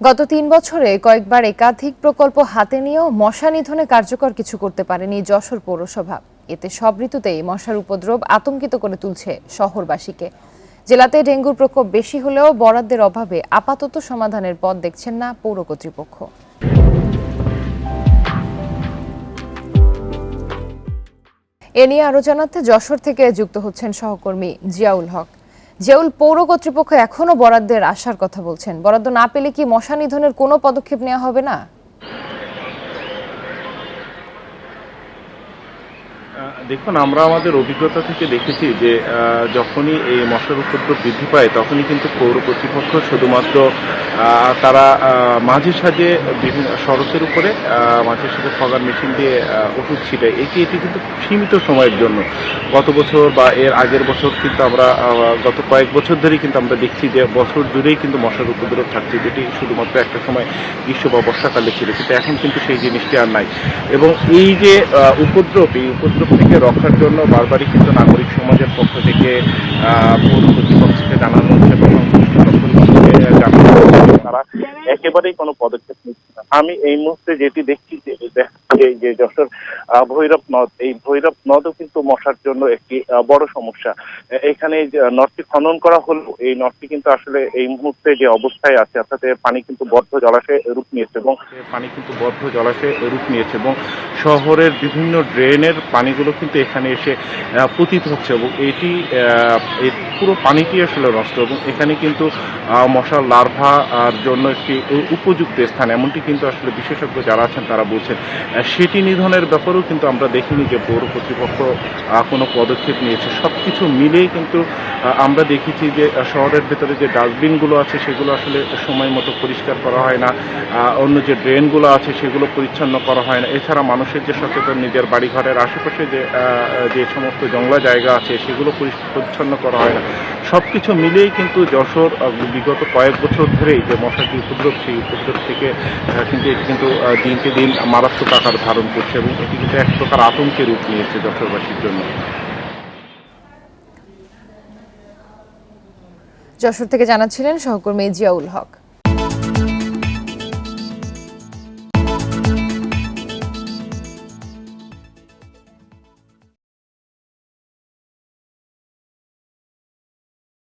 গত ৩ বছরে কয়েকবার একাধিক প্রকল্প হাতে নিয়েও মশা নিধনে কার্যকর কিছু করতে পারেনি যশোর পৌরসভা। এতে সব ঋতুতেই মশার উপদ্রব আতঙ্কিত করে তুলছে শহরবাসীকে। জেলাতে ডেঙ্গুর প্রকোপ বেশি হলেও বরাদ্দের অভাবে আপাতত সমাধানের পথ দেখছেন না পৌর কর্তৃপক্ষ। এ নিয়ে আরো জানাতে যশোর থেকে যুক্ত হচ্ছেন সহকর্মী জিয়াউল হক। জিয়াউল, পৌর কর্তৃপক্ষ এখনো বরাদ্দের আশার কথা বলছেন। বরাদ্দ না পেলে কি মশা নিধনের কোনো পদক্ষেপ নেওয়া হবে না? দেখুন, আমরা আমাদের অভিজ্ঞতা থেকে দেখেছি যে যখনই এই মশার উপদ্রব বৃদ্ধি পায় তখনই কিন্তু পৌর কর্তৃপক্ষ শুধুমাত্র তারা মাঝে সাঝে বিভিন্ন সড়কের উপরে মাঝে সাঝে ফগার মেশিন দিয়ে ওষুধ ছিটায়। এটি কিন্তু সীমিত সময়ের জন্য। গত বছর বা এর আগের বছর কিন্তু আমরা গত কয়েক বছর ধরেই কিন্তু আমরা দেখছি যে বছর জুড়েই কিন্তু মশার উপদ্রব থাকছে, যেটি শুধুমাত্র একটা সময় গ্রীষ্ম বা বর্ষাকালে ছিল, কিন্তু এখন কিন্তু সেই জিনিসটি আর নাই। এবং এই যে উপদ্রব থেকে রক্ষার জন্য বারবারই কিন্তু নাগরিক সমাজের পক্ষ থেকে পৌর কর্তৃপক্ষকে জানানো হচ্ছে এবং জানানো হচ্ছে, তারা একেবারেই কোনো পদক্ষেপ নিচ্ছে না। আমি এই মুহূর্তে যেটি দেখছি যে যশোর ভৈরব নদ, এই ভৈরব নদও কিন্তু মশার জন্য একটি বড় সমস্যা। এখানে নদটি খনন করা হলো, এই নদটি কিন্তু আসলে এই মুহূর্তে যে অবস্থায় আছে, অর্থাৎ পানি কিন্তু বদ্ধ জলাশয়ে রূপ নিয়েছে এবং শহরের বিভিন্ন ড্রেনের পানিগুলো কিন্তু এখানে এসে পতিত হচ্ছে এবং এই পুরো পানিটি আসলে নষ্ট এবং এখানে কিন্তু মশার লার্ভার জন্য একটি উপযুক্ত স্থান, এমনটি কিন্তু আসলে বিশেষজ্ঞ যারা আছেন তারা বলছেন। সেটি নিধনের ব্যাপারেও কিন্তু আমরা দেখিনি যে পৌর কর্তৃপক্ষ কোনো পদক্ষেপ নিয়েছে। সবকিছু মিলেই কিন্তু আমরা দেখেছি যে শহরের ভেতরে যে ডাস্টবিনগুলো আছে সেগুলো আসলে সময় মতো পরিষ্কার করা হয় না, অন্য যে ড্রেনগুলো আছে সেগুলো পরিচ্ছন্ন করা হয় না। এছাড়া মানুষের যে সচেতন, নিজের বাড়িঘরের আশেপাশে যে সমস্ত জংলা জায়গা আছে সেগুলো পরিচ্ছন্ন করা হয় না। সবকিছু মিলেই কিন্তু যশোর বিগত কয়েক বছর ধরেই যে মশাটি উপদ্রব, সেই উপদ্রব থেকে কিন্তু এটি কিন্তু দিনকে দিন মারাত্মক আকার ধারণ করছে এবং এটি কিন্তু এক প্রকার আতঙ্কের রূপ নিয়েছে যশোরবাসীর জন্য। যশোর থেকে জানাচ্ছিলেন সহকর্মী জিয়াউল হক।